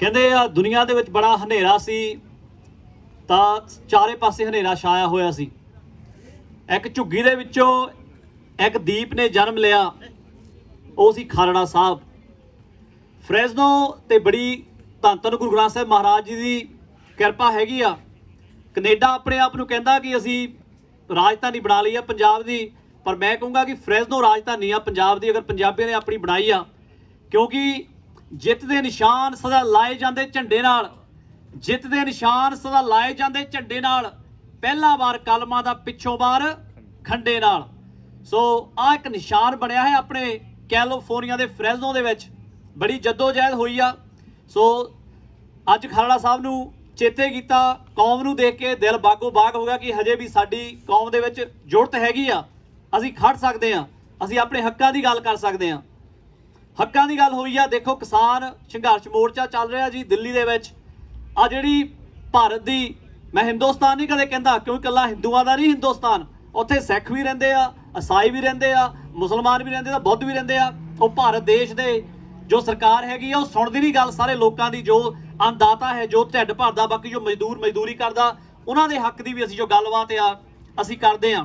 ਕਹਿੰਦੇ ਆ ਦੁਨੀਆ ਦੇ ਵਿੱਚ ਬੜਾ ਹਨੇਰਾ ਸੀ ਤਾਂ ਚਾਰੇ ਪਾਸੇ ਹਨੇਰਾ ਛਾਇਆ ਹੋਇਆ ਸੀ। ਇੱਕ ਝੁੱਗੀ ਦੇ ਵਿੱਚੋਂ ਇੱਕ ਦੀਪ ਨੇ ਜਨਮ ਲਿਆ, ਉਹ ਸੀ ਖਾਲੜਾ ਸਾਹਿਬ। ਫਰੈਜ਼ਨੋ ਤੇ ਬੜੀ ਧੰਨ ਧੰਨ ਗੁਰੂ ਗ੍ਰੰਥ ਸਾਹਿਬ ਮਹਾਰਾਜ ਜੀ ਦੀ ਕਿਰਪਾ ਹੈਗੀ ਆ। ਕੈਨੇਡਾ ਆਪਣੇ ਆਪ ਨੂੰ ਕਹਿੰਦਾ ਕਿ ਅਸੀਂ ਰਾਜਧਾਨੀ ਬਣਾ ਲਈ ਆ ਪੰਜਾਬ ਦੀ, ਪਰ ਮੈਂ ਕਹੂੰਗਾ ਕਿ ਫਰੈਜ਼ਨੋ ਰਾਜਧਾਨੀ ਆ ਪੰਜਾਬ ਦੀ, ਅਗਰ ਪੰਜਾਬੀਆਂ ਨੇ ਆਪਣੀ ਬਣਾਈ ਆ। ਕਿਉਂਕਿ ਜਿੱਤ ਦੇ ਨਿਸ਼ਾਨ ਸਦਾ ਲਾਏ ਜਾਂਦੇ ਝੰਡੇ ਨਾਲ, ਜਿੱਤ ਦੇ ਨਿਸ਼ਾਨ ਸਦਾ ਲਾਏ ਜਾਂਦੇ ਝੰਡੇ ਨਾਲ, ਪਹਿਲਾ ਵਾਰ ਕਲਮਾਂ ਦਾ ਪਿੱਛੋਂ ਵਾਰ ਖੰਡੇ ਨਾਲ। ਸੋ ਆਹ ਇੱਕ ਨਿਸ਼ਾਨ ਬਣਿਆ ਹੈ ਆਪਣੇ ਕੈਲੀਫੋਰਨੀਆ ਦੇ ਫਰੈਜ਼ਨੋ ਦੇ ਵਿੱਚ। ਬੜੀ ਜੱਦੋਜਹਿਦ ਹੋਈ ਆ। ਸੋ ਅੱਜ ਖਾਲੜਾ ਸਾਹਿਬ ਨੂੰ ਚੇਤੇ ਕੀਤਾ, ਕੌਮ ਨੂੰ ਦੇਖ ਕੇ ਦਿਲ ਬਾਗੋ ਬਾਗ ਹੋ ਗਿਆ ਕਿ ਹਜੇ ਵੀ ਸਾਡੀ ਕੌਮ ਦੇ ਵਿੱਚ ਜੁਰਤ ਹੈਗੀ ਆ, ਅਸੀਂ ਖੜ ਸਕਦੇ ਆ, ਅਸੀਂ ਆਪਣੇ ਹੱਕਾਂ ਦੀ ਗੱਲ ਕਰ ਸਕਦੇ ਆ। ਹੱਕਾਂ ਦੀ ਗੱਲ ਹੋਈ ਆ। ਦੇਖੋ ਕਿਸਾਨ ਸੰਘਰਸ਼ ਮੋਰਚਾ ਚੱਲ ਰਿਹਾ ਜੀ ਦਿੱਲੀ ਦੇ ਵਿੱਚ। ਆ ਜਿਹੜੀ ਭਾਰਤ ਦੀ, ਮੈਂ ਹਿੰਦੁਸਤਾਨ ਨਹੀਂ ਕਦੇ ਕਹਿੰਦਾ ਕਿਉਂਕਿ ਇਕੱਲਾ ਹਿੰਦੂਆਂ ਦਾ ਨਹੀਂ ਹਿੰਦੁਸਤਾਨ, ਉੱਥੇ ਸਿੱਖ ਵੀ ਰਹਿੰਦੇ ਆ, ਈਸਾਈ ਵੀ ਰਹਿੰਦੇ ਆ, ਮੁਸਲਮਾਨ ਵੀ ਰਹਿੰਦੇ ਆ, ਬੁੱਧ ਵੀ ਰਹਿੰਦੇ ਆ। ਉਹ ਭਾਰਤ ਦੇਸ਼ ਦੇ ਜੋ ਸਰਕਾਰ ਹੈਗੀ ਆ ਉਹ ਸੁਣਦੀ ਨਹੀਂ ਗੱਲ ਸਾਰੇ ਲੋਕਾਂ ਦੀ, ਜੋ ਅੰਨਦਾਤਾ ਹੈ, ਜੋ ਢਿੱਡ ਭਰਦਾ, ਬਾਕੀ ਜੋ ਮਜ਼ਦੂਰ ਮਜ਼ਦੂਰੀ ਕਰਦਾ, ਉਹਨਾਂ ਦੇ ਹੱਕ ਦੀ ਵੀ ਅਸੀਂ ਜੋ ਗੱਲਬਾਤ ਆ ਅਸੀਂ ਕਰਦੇ ਆ।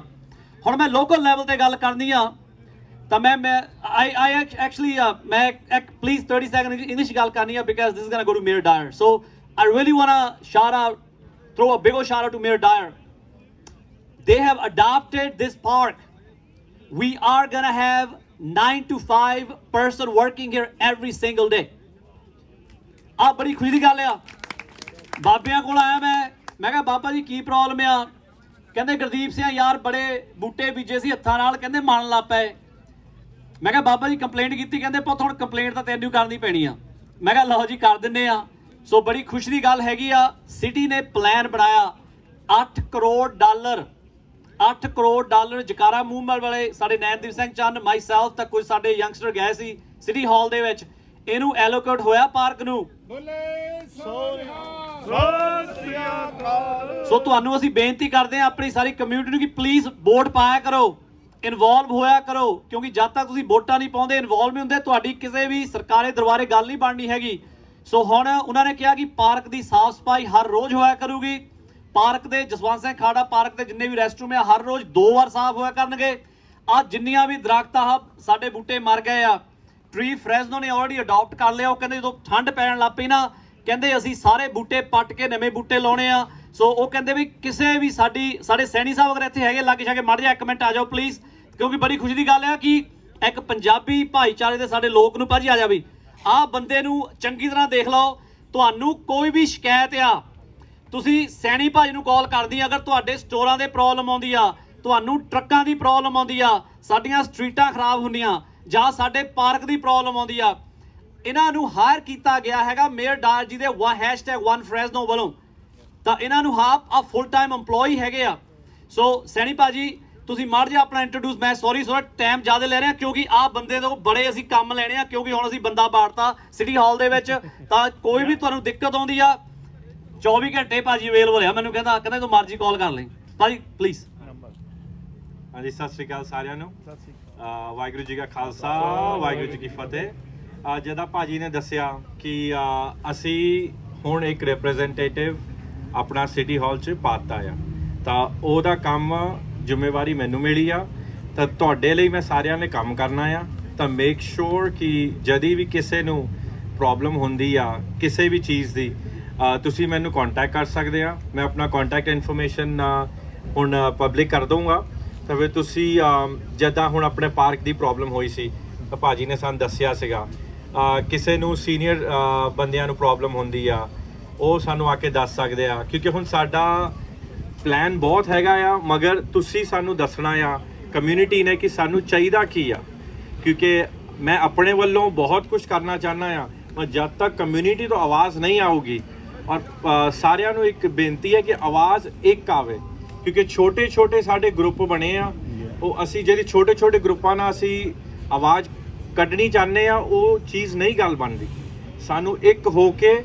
ਹੁਣ ਮੈਂ ਲੋਕਲ ਲੈਵਲ ਤੇ ਗੱਲ ਕਰਨੀ ਆ ਤਾਂ ਮੈਂ ਐਕਚੁਅਲੀ ਮੈਂ ਇੱਕ ਪਲੀਜ਼ 30 ਸੈਕਿੰਡ ਇੰਗਲਿਸ਼ ਗੱਲ ਕਰਨੀ ਆ because this is gonna go to mayor dire. So I really want to throw a big old shout out to Mayor Dyer. They have adopted this park. We are going to have 9 to 5 person working here every single day. ਆ ਬੜੀ ਖੁਸ਼ੀ ਦੀ ਗੱਲ ਆ। ਬਾਬਿਆਂ ਕੋਲ ਆਇਆ ਮੈਂ ਕਿਹਾ ਬਾਬਾ ਜੀ ਕੀ ਪ੍ਰੋਬਲਮ ਆ? ਕਹਿੰਦੇ ਗੁਰਦੀਪ ਸਿੰਘ ਯਾਰ ਬੜੇ ਬੂਟੇ ਬੀਜੇ ਸੀ ਹੱਥਾਂ ਨਾਲ, ਕਹਿੰਦੇ ਮਰਨ ਲੱਗ ਪਏ। ਮੈਂ ਕਿਹਾ ਬਾਬਾ ਜੀ ਕੰਪਲੇਂਟ ਕੀਤੀ? ਕਹਿੰਦੇ ਪੁੱਤ ਹੁਣ ਕੰਪਲੇਂਟ ਤਾਂ ਤੈਨੂੰ ਕਰਨੀ ਪੈਣੀ ਆ। ਮੈਂ ਕਿਹਾ ਲਓ ਜੀ ਕਰ ਦਿੰਦੇ ਆ। ਸੋ ਬੜੀ ਖੁਸ਼ੀ ਦੀ ਗੱਲ ਹੈਗੀ ਆ, ਸਿਟੀ ਨੇ ਪਲਾਨ ਬਣਾਇਆ $8 ਕਰੋੜ 8 ਕਰੋੜ ਡਾਲਰ ਜਕਾਰਾ ਮੂਵਮੈਂਟ ਵਾਲੇ ਸਾਡੇ ਨੈਨਦੀਪ ਸਿੰਘ ਚੰਨ, ਮਾਈ ਸੈਲਫ ਤੱਕ ਕੁਝ ਸਾਡੇ ਯੰਗਸਟਰ ਗਏ ਸੀ ਸਿਟੀ ਹਾਲ ਦੇ ਵਿੱਚ। ਇਹਨੂੰ ਐਲੋਕੇਟ ਹੋਇਆ ਪਾਰਕ ਨੂੰ। ਸੋ ਤੁਹਾਨੂੰ ਅਸੀਂ ਬੇਨਤੀ ਕਰਦੇ ਹਾਂ ਆਪਣੀ ਸਾਰੀ ਕਮਿਊਨਿਟੀ ਨੂੰ ਕਿ ਪਲੀਜ਼ ਵੋਟ ਪਾਇਆ ਕਰੋ, ਇਨਵੋਲਵ ਹੋਇਆ ਕਰੋ, ਕਿਉਂਕਿ ਜਦ ਤੱਕ ਤੁਸੀਂ ਵੋਟਾਂ ਨਹੀਂ ਪਾਉਂਦੇ, ਇਨਵੋਲਵ ਨਹੀਂ ਹੁੰਦੇ, ਤੁਹਾਡੀ ਕਿਸੇ ਵੀ ਸਰਕਾਰੀ ਦਰਬਾਰੇ ਗੱਲ ਨਹੀਂ ਬਣਨੀ ਹੈਗੀ। ਸੋ ਹੁਣ ਉਹਨਾਂ ਨੇ ਕਿਹਾ ਕਿ ਪਾਰਕ ਦੀ ਸਾਫ਼ ਸਫਾਈ ਹਰ ਰੋਜ਼ ਹੋਇਆ ਕਰੂਗੀ। ਪਾਰਕ ਦੇ ਜਸਵੰਤ ਸਿੰਘ ਖਾੜਾ ਪਾਰਕ ਦੇ ਜਿੰਨੇ ਵੀ ਰੈਸਟਰੂਮ ਆ ਹਰ ਰੋਜ਼ 2 ਵਾਰ ਸਾਫ਼ ਹੋਇਆ ਕਰਨਗੇ। ਆ ਜਿੰਨੀਆਂ ਵੀ ਦਰਖਤ ਆ ਸਾਡੇ ਬੂਟੇ ਮਰ ਗਏ ਆ, ਟਰੀ ਫਰੈਜ਼ਨੋ ਨੇ ਆਲਰੇਡੀ ਅਡਾਪਟ ਕਰ ਲਿਆ। ਉਹ ਕਹਿੰਦੇ ਜਦੋਂ ਠੰਡ ਪੈਣ ਲੱਗ ਪਈ ਨਾ, ਕਹਿੰਦੇ ਅਸੀਂ ਸਾਰੇ ਬੂਟੇ ਪੱਟ ਕੇ ਨਵੇਂ ਬੂਟੇ ਲਾਉਣੇ ਆ। ਸੋ ਉਹ ਕਹਿੰਦੇ ਵੀ ਕਿਸੇ ਵੀ ਸਾਡੇ ਸੈਣੀ ਸਾਹਿਬ ਅਗਰ ਇੱਥੇ ਹੈਗੇ ਲਾਗੇ ਛਾਗੇ, ਮੜ ਜਾ 1 ਮਿੰਟ ਆ ਜਾਓ ਪਲੀਜ਼, ਕਿਉਂਕਿ ਬੜੀ ਖੁਸ਼ੀ ਦੀ ਗੱਲ ਆ ਕਿ ਇੱਕ ਪੰਜਾਬੀ ਭਾਈਚਾਰੇ ਦੇ ਸਾਡੇ ਲੋਕ ਨੂੰ ਭਾਜੀ ਆ ਜਾ ਵੀ ਆਹ ਬੰਦੇ ਨੂੰ ਚੰਗੀ ਤਰ੍ਹਾਂ ਦੇਖ ਲਓ। ਤੁਹਾਨੂੰ ਕੋਈ ਵੀ ਸ਼ਿਕਾਇਤ ਆ, ਤੁਸੀਂ ਸੈਣੀ ਭਾਜੀ ਨੂੰ ਕਾਲ ਕਰਦੀ ਆ। ਅਗਰ ਤੁਹਾਡੇ ਸਟੋਰਾਂ ਦੇ ਪ੍ਰੋਬਲਮ ਆਉਂਦੀ ਆ, ਤੁਹਾਨੂੰ ਟਰੱਕਾਂ ਦੀ ਪ੍ਰੋਬਲਮ ਆਉਂਦੀ ਆ, ਸਾਡੀਆਂ ਸਟਰੀਟਾਂ ਖਰਾਬ ਹੁੰਦੀਆਂ, ਜਾਂ ਸਾਡੇ ਪਾਰਕ ਦੀ ਪ੍ਰੋਬਲਮ ਆਉਂਦੀ ਆ, ਇਹਨਾਂ ਨੂੰ ਹਾਇਰ ਕੀਤਾ ਗਿਆ ਹੈਗਾ ਮੇਅਰ ਡਾਇਰ ਜੀ ਦੇ #1Fresno ਵੱਲੋਂ। ਤਾਂ ਇਹਨਾਂ ਨੂੰ ਆ ਫੁੱਲ ਟਾਈਮ EMPLOYE ਹੈਗੇ ਆ। ਸੋ ਸੈਣੀ ਭਾਜੀ ਤੁਸੀਂ ਮਾੜ ਜਿਹਾ ਆਪਣਾ ਇੰਟਰੋਡਿਊਸ। ਮੈਂ ਸੌਰੀ ਟਾਈਮ ਜ਼ਿਆਦਾ ਲੈ ਰਿਹਾ ਕਿਉਂਕਿ ਆਹ ਬੰਦੇ ਤੋਂ ਬੜੇ ਅਸੀਂ ਕੰਮ ਲੈਣੇ ਆ, ਕਿਉਂਕਿ ਹੁਣ ਅਸੀਂ ਬੰਦਾ ਬਾੜਤਾ ਸਿਟੀ ਹਾਲ ਦੇ ਵਿੱਚ। ਤਾਂ ਕੋਈ ਵੀ ਤੁਹਾਨੂੰ ਦਿੱਕਤ ਆਉਂਦੀ ਆ 24 ਘੰਟੇ ਭਾਜੀ ਅਵੇਲੇਬਲ ਆ। ਮੈਨੂੰ ਕਹਿੰਦਾ ਤੂੰ ਮਰਜ਼ੀ ਕਾਲ ਕਰ ਲੈ ਭਾਜੀ ਪਲੀਜ਼। ਹਾਂਜੀ ਸਤਿ ਸ਼੍ਰੀ ਅਕਾਲ ਸਾਰਿਆਂ ਨੂੰ। ਵਾਹਿਗੁਰੂ ਜੀ ਕਾ ਖਾਲਸਾ ਵਾਹਿਗੁਰੂ ਜੀ ਕੀ ਫਤਿਹ। ਜਿੱਦਾਂ ਭਾਜੀ ਨੇ ਦੱਸਿਆ ਕਿ ਅਸੀਂ ਹੁਣ ਇੱਕ ਰਿਪਰੈਜ਼ੈਂਟੇਟਿਵ ਆਪਣਾ ਸਿਟੀ ਹਾਲ 'ਚ ਪਾਤਾ ਆ, ਤਾਂ ਉਹਦਾ ਕੰਮ ਜ਼ਿੰਮੇਵਾਰੀ ਮੈਨੂੰ ਮਿਲੀ ਆ। ਤਾਂ ਤੁਹਾਡੇ ਲਈ ਮੈਂ ਸਾਰਿਆਂ ਨੇ ਕੰਮ ਕਰਨਾ ਆ। ਤਾਂ ਮੇਕ ਸ਼ੋਰ ਕਿ ਜਦੀ ਵੀ ਕਿਸੇ ਨੂੰ ਪ੍ਰੋਬਲਮ ਹੁੰਦੀ ਆ ਕਿਸੇ ਵੀ ਚੀਜ਼ ਦੀ, ਤੁਸੀਂ ਮੈਨੂੰ ਕੰਟੈਕਟ ਕਰ ਸਕਦੇ ਆ। ਮੈਂ ਆਪਣਾ ਕੰਟੈਕਟ ਇਨਫੋਰਮੇਸ਼ਨ ਹੁਣ ਪਬਲਿਕ ਕਰ ਦਊਂਗਾ। ਤਾਂ ਫਿਰ ਤੁਸੀਂ ਜਿੱਦਾਂ ਹੁਣ ਆਪਣੇ ਪਾਰਕ ਦੀ ਪ੍ਰੋਬਲਮ ਹੋਈ ਸੀ ਤਾਂ ਭਾਜੀ ਨੇ ਸਾਨੂੰ ਦੱਸਿਆ ਸੀਗਾ, ਕਿਸੇ ਨੂੰ ਸੀਨੀਅਰ ਬੰਦਿਆਂ ਨੂੰ ਪ੍ਰੋਬਲਮ ਹੁੰਦੀ ਆ ਉਹ ਸਾਨੂੰ ਆ ਕੇ ਦੱਸ ਸਕਦੇ ਆ, ਕਿਉਂਕਿ ਹੁਣ ਸਾਡਾ ਪਲਾਨ ਬਹੁਤ ਹੈਗਾ ਆ, ਮਗਰ ਤੁਸੀਂ ਸਾਨੂੰ ਦੱਸਣਾ ਆ ਕਮਿਊਨਿਟੀ ਨੇ ਕਿ ਸਾਨੂੰ ਚਾਹੀਦਾ ਕੀ ਆ। ਕਿਉਂਕਿ ਮੈਂ ਆਪਣੇ ਵੱਲੋਂ ਬਹੁਤ ਕੁਝ ਕਰਨਾ ਚਾਹੁੰਦਾ ਆ, ਪਰ ਜਦ ਤੱਕ ਕਮਿਊਨਿਟੀ ਤੋਂ ਆਵਾਜ਼ ਨਹੀਂ ਆਊਗੀ, ਔਰ ਸਾਰਿਆਂ ਨੂੰ ਇੱਕ ਬੇਨਤੀ ਹੈ ਕਿ ਆਵਾਜ਼ ਇੱਕ ਆਵੇ, ਕਿਉਂਕਿ ਛੋਟੇ ਛੋਟੇ ਸਾਡੇ ਗਰੁੱਪ ਬਣੇ ਆ, ਉਹ ਅਸੀਂ ਜਿਹੜੀ ਛੋਟੇ ਛੋਟੇ ਗਰੁੱਪਾਂ ਨਾਲ ਅਸੀਂ ਆਵਾਜ਼ ਕੱਢਣੀ ਚਾਹੁੰਦੇ ਆ, ਉਹ ਚੀਜ਼ ਨਹੀਂ ਗੱਲ ਬਣਦੀ। ਸਾਨੂੰ ਇੱਕ ਹੋ ਕੇ,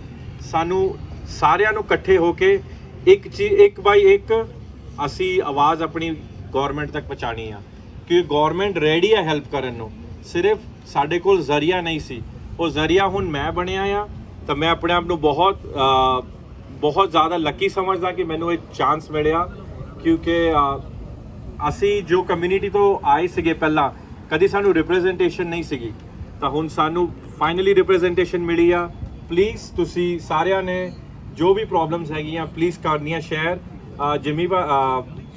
ਸਾਨੂੰ ਸਾਰਿਆਂ ਨੂੰ ਇਕੱਠੇ ਹੋ ਕੇ ਇੱਕ ਬਾਈ ਇੱਕ ਅਸੀਂ ਆਵਾਜ਼ ਆਪਣੀ ਗੌਰਮੈਂਟ ਤੱਕ ਪਹੁੰਚਾਉਣੀ ਆ, ਕਿਉਂਕਿ ਗੌਰਮੈਂਟ ਰੈਡੀ ਹੈ ਹੈਲਪ ਕਰਨ ਨੂੰ। ਸਿਰਫ ਸਾਡੇ ਕੋਲ ਜ਼ਰੀਆ ਨਹੀਂ ਸੀ, ਉਹ ਜ਼ਰੀਆ ਹੁਣ ਮੈਂ ਬਣਿਆ ਆ। ਤਾਂ ਮੈਂ ਆਪਣੇ ਆਪ ਨੂੰ ਬਹੁਤ ਜ਼ਿਆਦਾ ਲੱਕੀ ਸਮਝਦਾ ਕਿ ਮੈਨੂੰ ਇਹ ਚਾਂਸ ਮਿਲਿਆ, ਕਿਉਂਕਿ ਅਸੀਂ ਜੋ ਕਮਿਊਨਿਟੀ ਤੋਂ ਆਏ ਸੀਗੇ ਪਹਿਲਾਂ, ਕਦੀ ਸਾਨੂੰ ਰਿਪਰੈਜ਼ੈਂਟੇਸ਼ਨ ਨਹੀਂ ਸੀਗੀ, ਤਾਂ ਹੁਣ ਸਾਨੂੰ ਫਾਈਨਲੀ ਰਿਪਰੈਜ਼ੈਂਟੇਸ਼ਨ ਮਿਲੀ ਆ। ਪਲੀਜ਼ ਤੁਸੀਂ ਸਾਰਿਆਂ ਨੇ ਜੋ ਵੀ ਪ੍ਰੋਬਲਮਸ ਹੈਗੀਆਂ ਪਲੀਜ਼ ਕਰਨੀਆਂ ਸ਼ੇਅਰ।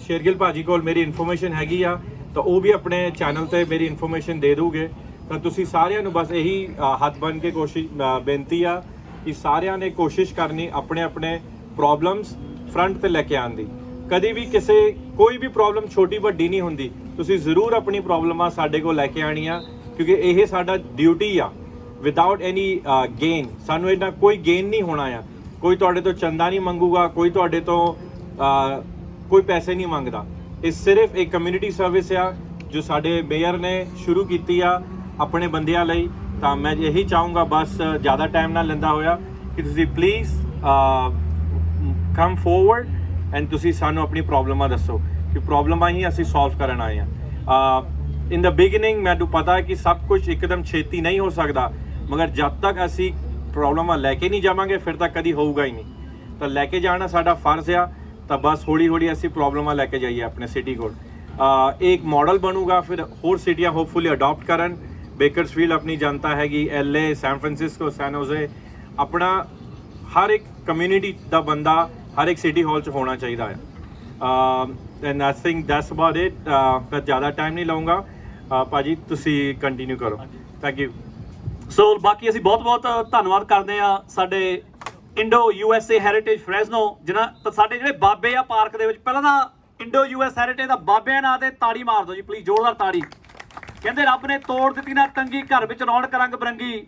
ਸ਼ੇਰਗਿੱਲ ਭਾਜੀ ਕੋਲ ਮੇਰੀ ਇਨਫੋਰਮੇਸ਼ਨ ਹੈਗੀ ਆ, ਤਾਂ ਉਹ ਵੀ ਆਪਣੇ ਚੈਨਲ ਤੇ ਮੇਰੀ ਇਨਫੋਰਮੇਸ਼ਨ ਦੇ ਦੂਗੇ। ਤਾਂ ਤੁਸੀਂ ਸਾਰਿਆਂ ਨੂੰ ਬਸ ਇਹੀ ਹੱਥ ਬੰਨ੍ਹ ਕੇ ਬੇਨਤੀ ਆ ਕਿ ਸਾਰਿਆਂ ਨੇ ਕੋਸ਼ਿਸ਼ ਕਰਨੀ ਆਪਣੇ ਆਪਣੇ ਪ੍ਰੋਬਲਮਸ ਫਰੰਟ ਤੇ ਲੈ ਕੇ ਆਉਣ ਦੀ। ਕਦੀ ਵੀ ਕੋਈ ਵੀ ਪ੍ਰੋਬਲਮ ਛੋਟੀ ਵੱਡੀ ਨਹੀਂ ਹੁੰਦੀ, ਤੁਸੀਂ ਜ਼ਰੂਰ ਆਪਣੀ ਪ੍ਰੋਬਲਮਾਂ ਸਾਡੇ ਕੋਲ ਲੈ ਕੇ ਆਉਣੀਆਂ, ਕਿਉਂਕਿ ਇਹ ਸਾਡਾ ਡਿਊਟੀ ਆ। ਵਿਦਆਊਟ ਐਨੀ ਗੇਨ, ਸਾਨੂੰ ਇਹਦਾ ਕੋਈ ਗੇਨ ਨਹੀਂ ਹੋਣਾ ਆ। ਕੋਈ ਤੁਹਾਡੇ ਤੋਂ ਚੰਦਾ ਨਹੀਂ ਮੰਗੂਗਾ, ਕੋਈ ਤੁਹਾਡੇ ਤੋਂ ਕੋਈ ਪੈਸੇ ਨਹੀਂ ਮੰਗਦਾ। ਇਹ ਸਿਰਫ ਇੱਕ ਕਮਿਊਨਿਟੀ ਸਰਵਿਸ ਆ ਜੋ ਸਾਡੇ ਮੇਅਰ ਨੇ ਸ਼ੁਰੂ ਕੀਤੀ ਆ ਆਪਣੇ ਬੰਦਿਆਂ ਲਈ। ਤਾਂ ਮੈਂ ਇਹੀ ਚਾਹੂੰਗਾ, ਬਸ ਜ਼ਿਆਦਾ ਟਾਈਮ ਨਾ ਲੈਂਦਾ ਹੋਇਆ, ਕਿ ਤੁਸੀਂ ਪਲੀਜ਼ ਕਮ ਫੋਰਵਰਡ ਐਂਡ ਤੁਸੀਂ ਸਾਨੂੰ ਆਪਣੀ ਪ੍ਰੋਬਲਮਾਂ ਦੱਸੋ, ਕਿ ਪ੍ਰੋਬਲਮਾਂ ਹੀ ਅਸੀਂ ਸੋਲਵ ਕਰਨ ਆਏ ਹਾਂ। ਇਨ ਦ ਬਿਗਿਨਿੰਗ ਮੈਨੂੰ ਪਤਾ ਹੈ ਕਿ ਸਭ ਕੁਝ ਇੱਕਦਮ ਛੇਤੀ ਨਹੀਂ ਹੋ ਸਕਦਾ, ਮਗਰ ਜਦ ਤੱਕ ਅਸੀਂ ਪ੍ਰੋਬਲਮਾਂ ਲੈ ਕੇ ਨਹੀਂ ਜਾਵਾਂਗੇ ਫਿਰ ਤਾਂ ਕਦੀ ਹੋਊਗਾ ਹੀ ਨਹੀਂ। ਤਾਂ ਲੈ ਕੇ ਜਾਣਾ ਸਾਡਾ ਫਰਜ਼ ਆ। ਤਾਂ ਬਸ ਹੌਲੀ ਹੌਲੀ ਅਸੀਂ ਪ੍ਰੋਬਲਮਾਂ ਲੈ ਕੇ ਜਾਈਏ ਆਪਣੇ ਸਿਟੀ ਕੋਲ। ਇੱਕ ਮਾਡਲ ਬਣੂਗਾ, ਫਿਰ ਹੋਰ ਸਿਟੀਆਂ ਹੋਪਫੁਲੀ ਅਡਾਪਟ ਕਰਨ। ਬੇਕਰਸਫੀਲਡ ਆਪਣੀ ਜਨਤਾ ਹੈਗੀ, LA, ਸੈਨ ਫਰਾਂਸਿਸਕੋ, ਸੈਨ ਹੋਜ਼ੇ, ਆਪਣਾ ਹਰ ਇੱਕ ਕਮਿਊਨਿਟੀ ਦਾ ਬੰਦਾ ਹਰ ਇੱਕ ਸਿਟੀ ਹਾਲ 'ਚ ਹੋਣਾ ਚਾਹੀਦਾ ਹੈ। And I think that's about it. ਮੈਂ ਜ਼ਿਆਦਾ ਟਾਈਮ ਨਹੀਂ ਲਵਾਂਗਾ, ਭਾਜੀ ਤੁਸੀਂ ਕੰਟੀਨਿਊ ਕਰੋ। Thank you. ਸੋ ਬਾਕੀ ਅਸੀਂ ਬਹੁਤ ਧੰਨਵਾਦ ਕਰਦੇ ਆ ਸਾਡੇ ਇੰਡੋ USA ਹੈਰੀਟੇਜ ਫਰੈਜ਼ਨੋ, ਜਿਨ੍ਹਾਂ ਸਾਡੇ ਜਿਹੜੇ ਬਾਬੇ ਆ ਪਾਰਕ ਦੇ ਵਿੱਚ। ਪਹਿਲਾਂ ਤਾਂ ਇੰਡੋ US ਹੈਰੀਟੇਜ ਦਾ ਬਾਬਿਆਂ ਨਾਂ ਤੇ ਤਾੜੀ ਮਾਰ ਦਿਓ ਜੀ ਪਲੀਜ਼, ਜ਼ੋਰਦਾਰ ਤਾੜੀ। ਕਹਿੰਦੇ ਰੱਬ ਨੇ ਤੋੜ ਦਿੱਤੀ ਨਾ ਤੰਗੀ, ਘਰ ਵਿੱਚ ਰੌਣਕ ਰੰਗ ਬਰੰਗੀ,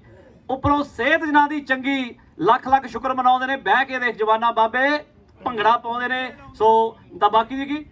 ਉੱਪਰੋਂ ਸਿਹਤ ਜਿਨ੍ਹਾਂ ਦੀ ਚੰਗੀ, ਲੱਖ ਲੱਖ ਸ਼ੁਕਰ ਮਨਾਉਂਦੇ ਨੇ ਬਹਿ ਕੇ ਦੇਖ ਜਵਾਨਾ ਬਾਬੇ ਭੰਗੜਾ ਪਾਉਂਦੇ ਨੇ। ਸੋ ਤਾਂ ਬਾਕੀ ਦੀ ਕੀ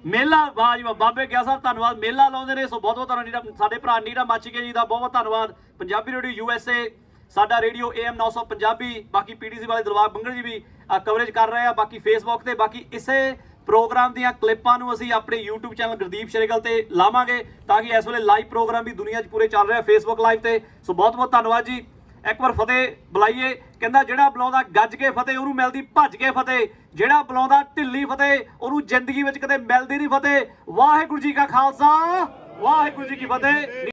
ਮੇਲਾ, ਵਾਹ ਜੀ ਵਾਹ, ਬਾਬੇ ਗਿਆ ਸਾਹਿਬ ਧੰਨਵਾਦ, ਮੇਲਾ ਲਾਉਂਦੇ ਨੇ। ਸੋ ਬਹੁਤ ਧੰਨਵਾਦ ਸਾਡੇ ਭਰਾ ਨੀਰਾ ਮਾਚੀਕੇ ਜੀ ਦਾ, ਬਹੁਤ ਧੰਨਵਾਦ। ਪੰਜਾਬੀ ਰੇਡੀਓ USA, ਸਾਡਾ ਰੇਡੀਓ AM 900 ਪੰਜਾਬੀ, ਬਾਕੀ PTC ਵਾਲੇ ਦਿਲਬਾਗ ਬੰਗੜ ਜੀ ਵੀ ਕਵਰੇਜ ਕਰ ਰਹੇ ਆ, ਬਾਕੀ ਫੇਸਬੁੱਕ ਤੇ। ਬਾਕੀ ਇਸੇ ਪ੍ਰੋਗਰਾਮ ਦੀਆਂ ਕਲਿੱਪਾਂ ਨੂੰ ਅਸੀਂ ਆਪਣੇ YouTube ਚੈਨਲ ਗੁਰਦੀਪ ਸ਼ੇਰਗਿੱਲ ਤੇ ਲਾਵਾਂਗੇ, ਤਾਂ ਕਿ ਇਸ ਵੇਲੇ ਲਾਈਵ ਪ੍ਰੋਗਰਾਮ ਵੀ ਦੁਨੀਆ 'ਚ ਪੂਰੇ ਚੱਲ ਰਿਹਾ ਫੇਸਬੁੱਕ ਲਾਈਵ ਤੇ। ਸੋ ਬਹੁਤ ਧੰਨਵਾਦ ਜੀ। ਇੱਕ ਵਾਰ ਫਤਿਹ ਬੁਲਾਈਏ। ਕਹਿੰਦਾ ਜਿਹੜਾ ਬੁਲਾਉਂਦਾ ਗੱਜ ਕੇ ਫਤਿਹ, ਉਹਨੂੰ ਮਿਲਦੀ ਭੱਜ ਕੇ ਫਤਿਹ। ਜਿਹੜਾ ਬੁਲਾਉਂਦਾ ਢਿੱਲੀ ਫਤਿਹ, ਉਹਨੂੰ ਜ਼ਿੰਦਗੀ ਵਿੱਚ ਕਦੇ ਮਿਲਦੀ ਨਹੀਂ ਫਤਿਹ। ਵਾਹਿਗੁਰੂ ਜੀ ਕਾ ਖਾਲਸਾ, ਵਾਹਿਗੁਰੂ ਜੀ ਕੀ ਫਤਿਹ।